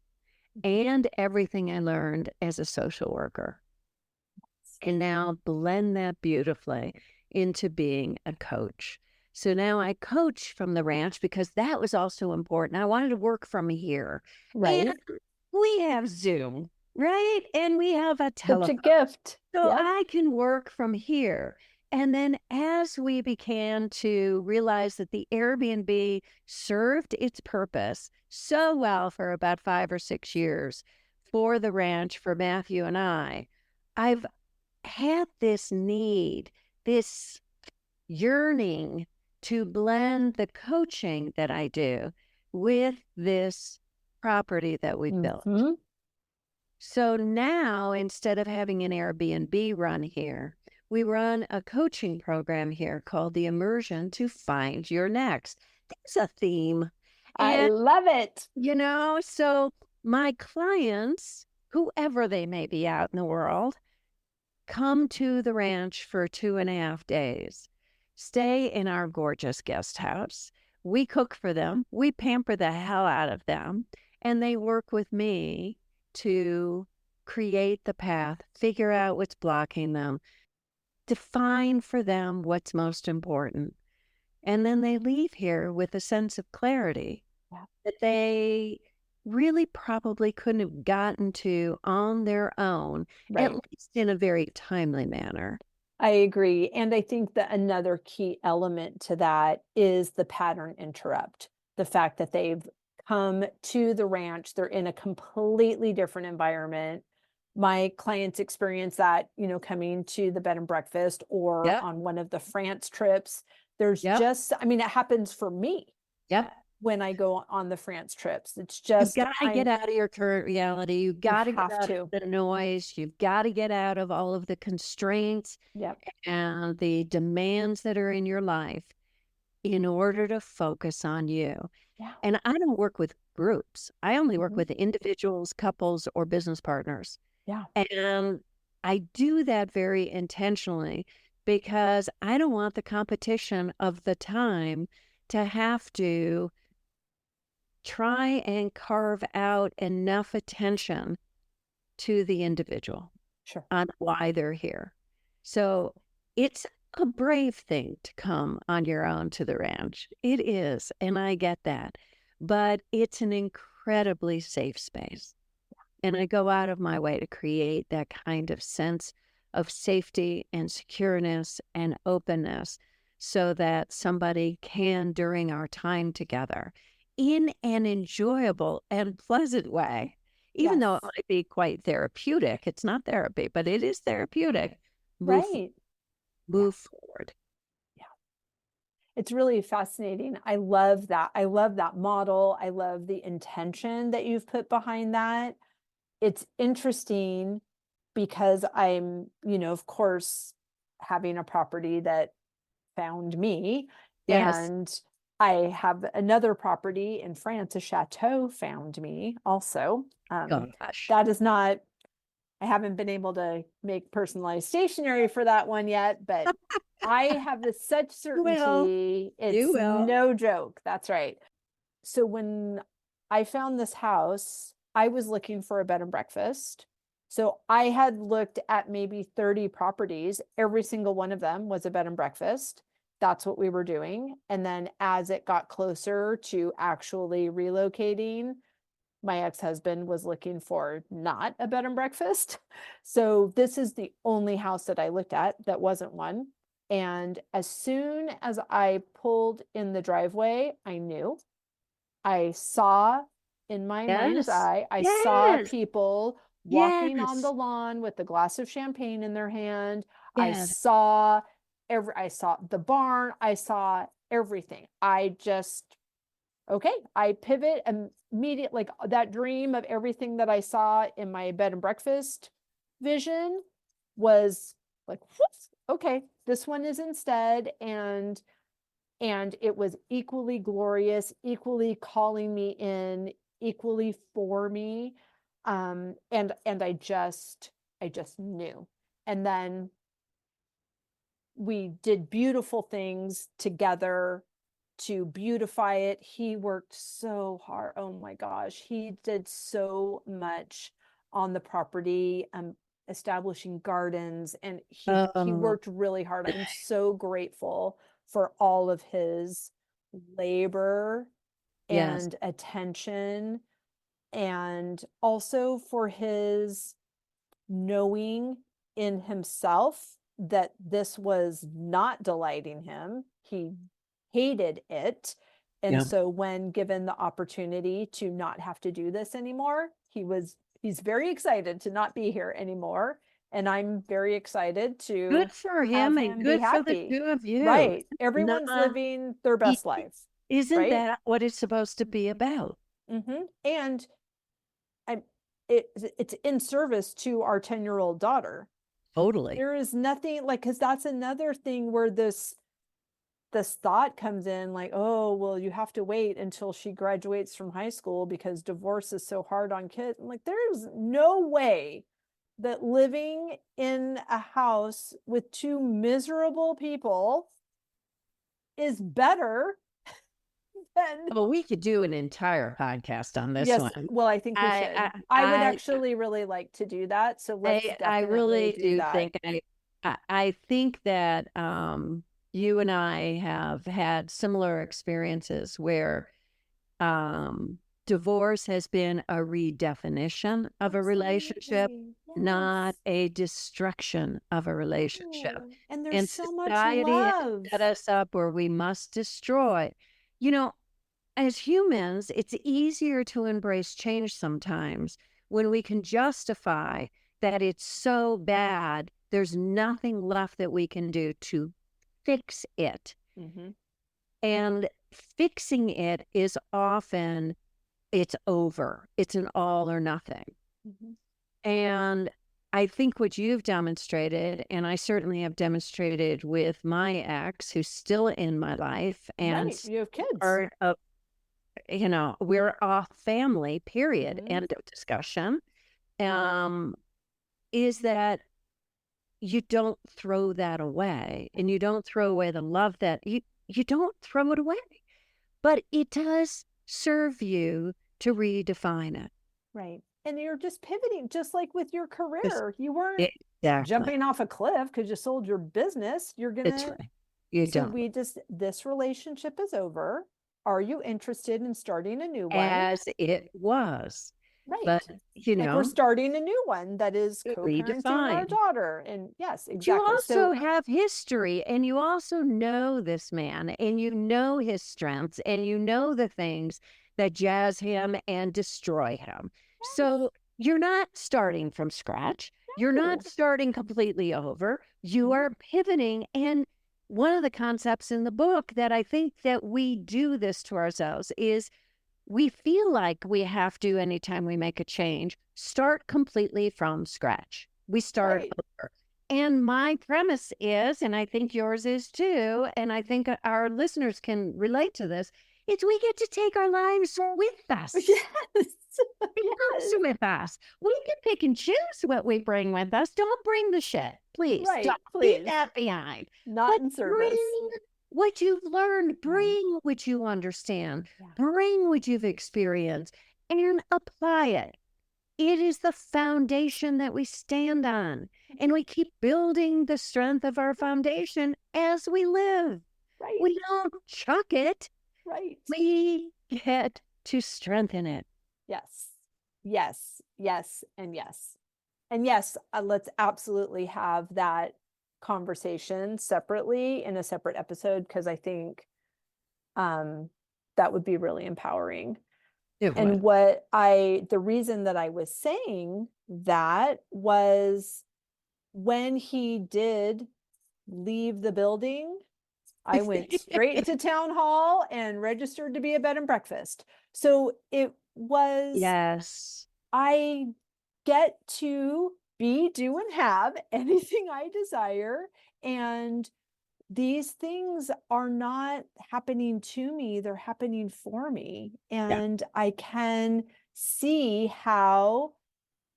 and everything I learned as a social worker, and now blend that beautifully into being a coach. So now I coach from the ranch because that was also important. I wanted to work from here. And Right. we have Zoom, right? And we have a Such a telephone. gift. So Yep. I can work from here. And then as we began to realize that the Airbnb served its purpose so well for about 5 or 6 years for the ranch, for Matthew and I've had this need, this yearning to blend the coaching that I do with this property that we've built. Hmm. So now, instead of having an Airbnb run here, we run a coaching program here called the Immersion to Find Your Next. There's a theme. I And, love it. so my clients, whoever they may be out in the world, come to the ranch for 2.5 days, stay in our gorgeous guest house. We cook for them, we pamper the hell out of them, and they work with me to create the path, figure out what's blocking them, define for them what's most important. And then they leave here with a sense of clarity Yeah. that they really probably couldn't have gotten to on their own, at Right. least in a very timely manner. I agree. And I think that another key element to that is the pattern interrupt. The fact that they've come to the ranch, they're in a completely different environment. My clients experience that, coming to the bed and breakfast or Yep, on one of the France trips. There's yep, just, I mean, it happens for me yep. when I go on the France trips. It's You've just, got to get out of your current reality. You've you got to get have out of to. the noise. You've got to get out of all of the constraints Yep. and the demands that are in your life in order to focus on you. Yeah. And I don't work with groups. I only work Mhm. with individuals, couples, or business partners. Yeah. And I do that very intentionally because I don't want the competition of the time to have to try and carve out enough attention to the individual Sure. on why they're here. So it's a brave thing to come on your own to the ranch. It is, and I get that. But it's an incredibly safe space. And I go out of my way to create that kind of sense of safety and secureness and openness so that somebody can, during our time together, in an enjoyable and pleasant way, even though it Yes. might be quite therapeutic, it's not therapy, but it is therapeutic, move, Right. Yeah. move forward. Yeah. It's really fascinating. I love that. I love that model. I love the intention that you've put behind that. It's interesting because I'm, of course, having a property that found me. Yes. And I have another property in France, a chateau found me also. Gosh. That is not, I haven't been able to make personalized stationery for that one yet, but I have this such Well, certainty. you It's will. no joke. That's right. So when I found this house, I was looking for a bed and breakfast. So I had looked at maybe 30 properties. Every single one of them was a bed and breakfast. That's what we were doing. And then as it got closer to actually relocating, my ex-husband was looking for not a bed and breakfast. So this is the only house that I looked at that wasn't one. And as soon as I pulled in the driveway, I knew. I saw in my mind's Yes. eye, I saw Yes. people walking on the Yes. lawn with a glass of champagne in their hand. Yes. I saw the barn, I saw everything. Okay, I pivot immediately, like that dream of everything that I saw in my bed and breakfast vision was like, whoops, okay, this one is instead. And it was equally glorious, equally calling me in, equally for me. And I just knew. And then we did beautiful things together to beautify it. He worked so hard. Oh my gosh, he did so much on the property, establishing gardens, and he Oh, worked really hard. I'm so grateful for all of his labor yes. and attention, and also for his knowing in himself that this was not delighting him. He hated it. And Yeah. so when given the opportunity to not have to do this anymore, he's very excited to not be here anymore. And I'm very excited to Good for have him and him be good for the happy. two of you. Right. Everyone's Nah, living their i- best life. isn't Right. that what it's supposed to be about? And I'm it's in service to our 10-year-old daughter. Totally. There is nothing like, because that's another thing where this thought comes in, like, oh well, you have to wait until she graduates from high school because divorce is so hard on kids. I'm like, there's no way that living in a house with two miserable people is better than. Well, we could do an entire podcast on this Yes, one. well, I think we I, should. I, I would I, actually really like to do that, so let's I definitely really do do that. think I think that you and I have had similar experiences where um, divorce has been a redefinition of a relationship, Absolutely. not Yes. a destruction of a relationship. Oh, and there's And so much society has love. set us up where we must destroy. You know, as humans, it's easier to embrace change sometimes when we can justify that it's so bad, there's nothing left that we can do to fix it. Hmm. And fixing it is often it's over. It's an all or nothing. Hmm. And I think what you've demonstrated, and I certainly have demonstrated with my ex, who's still in my life and Right. You have kids. part of, we're a family, period, Hmm. end of discussion, um, is that you don't throw that away and you don't throw away the love that you don't throw it away. But it does serve you to redefine it. Right. And you're just pivoting, just like with your Just- career. You weren't Exactly. jumping off a cliff because you sold your business. You're going That's to, right. You so don't. we just, this relationship is over. Are you interested in starting a new one? As it was. Right. But, you Like we're know, starting a new one that is co-parenting our redefine. daughter. And yes, But you exactly. also So, have history, and you also know this man, and you know his strengths, and you know the things that jazz him and destroy him. So you're not starting from scratch. You're not no. starting completely over. You are pivoting. And one of the concepts in the book that I think that we do this to ourselves is we feel like we have to, anytime we make a change, start completely from scratch. We start Right. over. And my premise is, and I think yours is too, and I think our listeners can relate to this, is we get to take our lives with us. Yes. It comes with us. We can pick and choose what we bring with us. Don't bring the shit, please. Right. Don't leave Please. that behind. Not But in service. bring what you've learned, Right. bring what you understand, Yeah. bring what you've experienced, and apply it. It is the foundation that we stand on, and we keep building the strength of our foundation as we live. Right. We don't chuck it. Right. We get to strengthen it. Yes. Yes. Yes. And yes. And yes, let's absolutely have that conversation separately in a separate episode because I think that would be really empowering. And the reason that I was saying that was when he did leave the building, I went straight to town hall and registered to be a bed and breakfast. So it was, Yes. I get to be, do, and have anything I desire. And these things are not happening to me, they're happening for me. And I can see how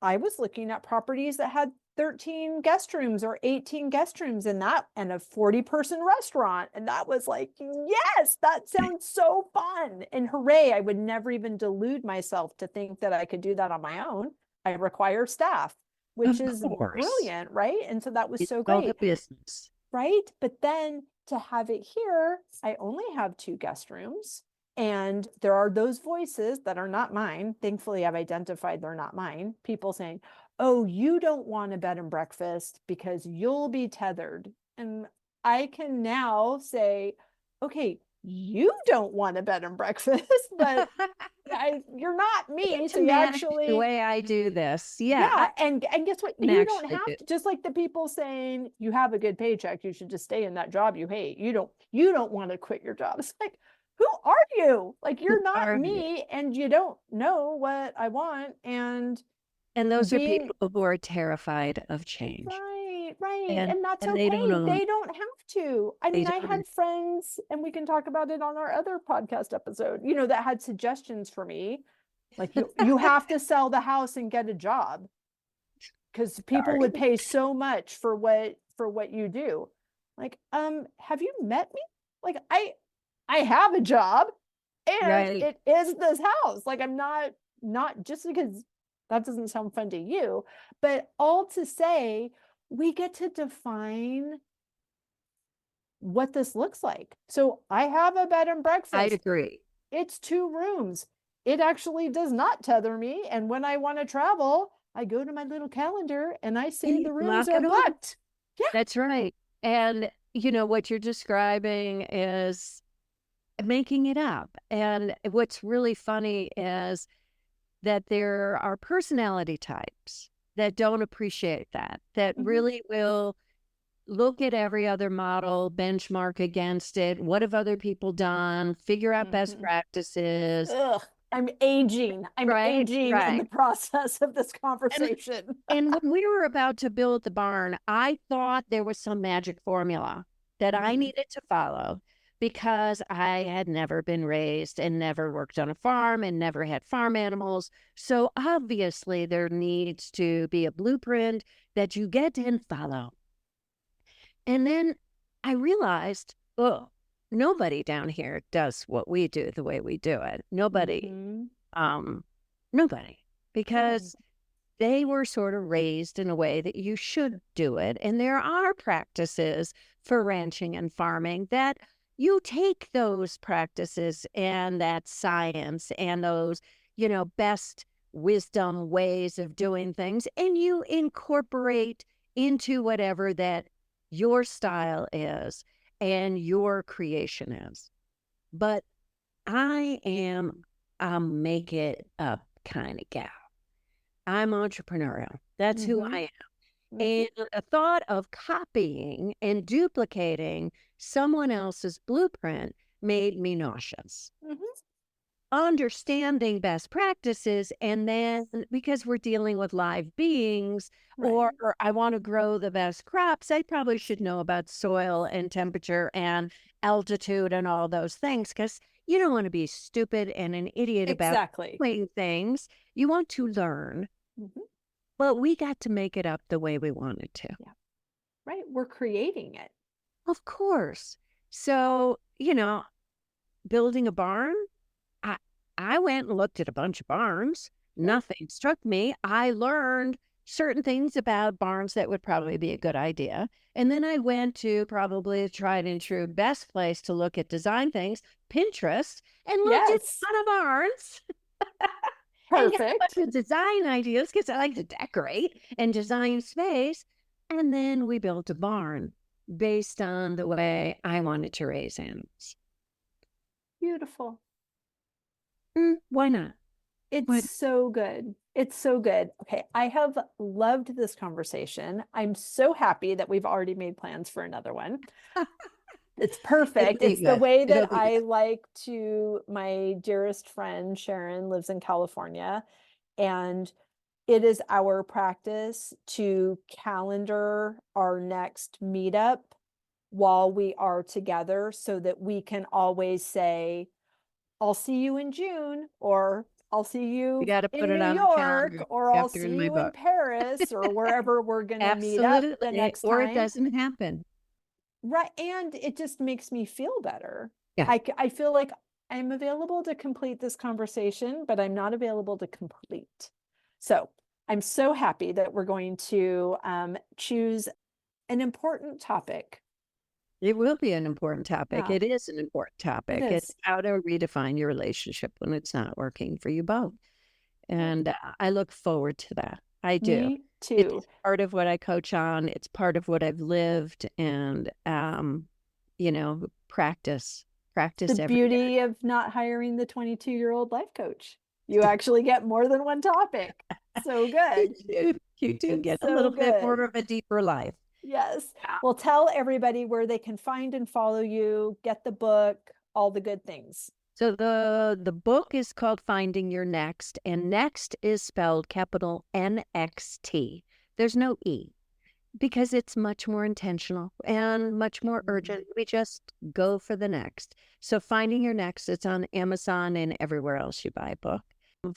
I was looking at properties that had 13 guest rooms or 18 guest rooms in that and a 40-person restaurant. And that was like, yes, that sounds so fun. And hooray, I would never even delude myself to think that I could do that on my own. I require staff, which is brilliant, right? And so that was so All the great. business. Right? But then to have it here, I only have 2 guest rooms. And there are those voices that are not mine. Thankfully, I've identified they're not mine. People saying, oh, you don't want a bed and breakfast because you'll be tethered. And I can now say, okay, you don't want a bed and breakfast, but you're not me. So you actually, the way I do this. yeah. And guess what? You don't have to. Just like the people saying you have a good paycheck, you should just stay in that job you hate. You don't want to quit your job. It's like, who are you? Like, you're not me, and you don't know what I want. And those are people who are terrified of change. Right. And that's okay. They don't have to. I mean, I had friends, and we can talk about it on our other podcast episode, that had suggestions for me. Like, you have to sell the house and get a job because people would pay so much for what you do. Like, have you met me? Like, I have a job and it is this house. Like, I'm not just because that doesn't sound fun to you, but all to say, we get to define what this looks like. So I have a bed and breakfast. I agree. It's 2 rooms. It actually does not tether me. And when I want to travel, I go to my little calendar and I say the rooms are booked. Yeah. That's right. And what you're describing is making it up. And what's really funny is that there are personality types that don't appreciate that really will look at every other model, benchmark against it. What have other people done? Figure out best practices. Ugh, I'm aging. I'm aging in the process of this conversation. And when we were about to build the barn, I thought there was some magic formula that I needed to follow because I had never been raised and never worked on a farm and never had farm animals. So obviously there needs to be a blueprint that you get and follow. And then I realized, nobody down here does what we do the way we do it. Nobody, Mhm. nobody, because they were sort of raised in a way that you should do it. And there are practices for ranching and farming that you take those practices and that science and those, best wisdom ways of doing things, and you incorporate into whatever that your style is and your creation is. But I am a make it up kind of gal. I'm entrepreneurial. That's who Mhm. I am. Mhm. And the thought of copying and duplicating someone else's blueprint made me nauseous. Mhm. Understanding best practices, and then because we're dealing with live beings, or Right. I want to grow the best crops, I probably should know about soil and temperature and altitude and all those things, because you don't want to be stupid and an idiot about Exactly. doing things. You want to learn, Mhm. but we got to make it up the way we wanted to. Yeah. Right. We're creating it. Of course. So, building a barn, I I went and looked at a bunch of barns. Yeah. Nothing struck me. I learned certain things about barns that would probably be a good idea. And then I went to probably a tried and true best place to look at design things, Pinterest, and looked at Yes. a ton of barns and got a Perfect. bunch of design ideas because I like to decorate and design space. And then we built a barn based on the way I wanted to raise animals. Beautiful. Why not? It's What? so good. It's so good. Okay, I have loved this conversation. I'm so happy that we've already made plans for another one. It's It'll perfect. be It's the good. way It'll that be I good. like to, my dearest friend Sharon lives in California, and it is our practice to calendar our next meetup while we are together so that we can always say, I'll see you in June, or I'll see You you got to put in it New on the York, calendar. or I'll Chapter see in my you in book. Paris, or wherever we're going to meet up the Absolutely. next Or it time. doesn't happen. Right. And it just makes me feel better. Yeah. I feel like I'm available to complete this conversation, but I'm not available to complete. So I'm so happy that we're going to choose an important topic. It will be an important topic. Yeah, It is an important it topic. It's is. how to redefine your relationship when it's not working for you both. Yep. And I look forward to that. I do. Me too. It's part of what I coach on. It's part of what I've lived and, practice, The practice every day. beauty of not hiring the 22-year-old life coach. You actually get more than one topic. So good. You do get a So little bit good. more of a deeper life. Yes. Yeah. Well, tell everybody where they can find and follow you, get the book, all the good things. So the book is called Finding Your Next, and next is spelled capital NXT. There's no E because it's much more intentional and much more urgent. We just go for the next. So Finding Your Next, it's on Amazon and everywhere else you buy a book.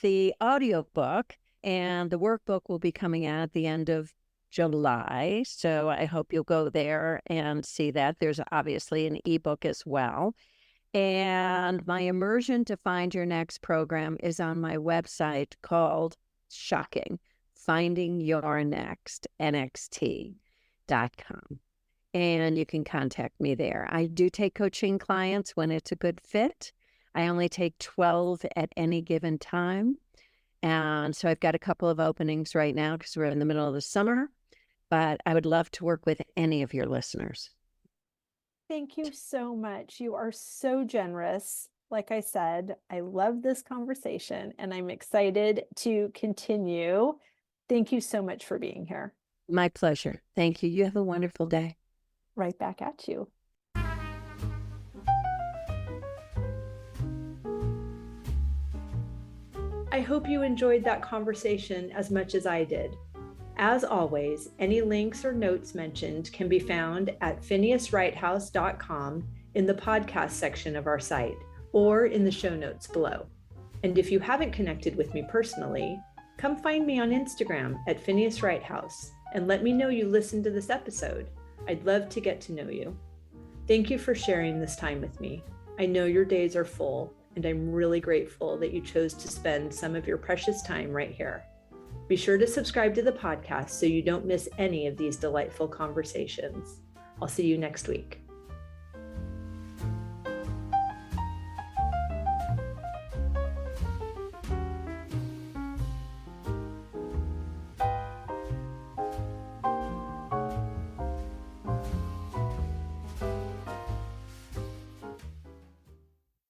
The audio book and the workbook will be coming out at the end of July. So I hope you'll go there and see that. There's obviously an ebook as well. And my immersion to find your next program is on my website called Shocking, Finding Your Next, NXT.com. And you can contact me there. I do take coaching clients when it's a good fit. I only take 12 at any given time. And so I've got a couple of openings right now because we're in the middle of the summer, but I would love to work with any of your listeners. Thank you so much. You are so generous. Like I said, I love this conversation and I'm excited to continue. Thank you so much for being here. My pleasure. Thank you. You have a wonderful day. Right back at you. I hope you enjoyed that conversation as much as I did. As always, any links or notes mentioned can be found at phineaswrighthouse.com in the podcast section of our site or in the show notes below. And if you haven't connected with me personally, come find me on Instagram at Phineas Wrighthouse and let me know you listened to this episode. I'd love to get to know you. Thank you for sharing this time with me. I know your days are full, and I'm really grateful that you chose to spend some of your precious time right here. Be sure to subscribe to the podcast so you don't miss any of these delightful conversations. I'll see you next week.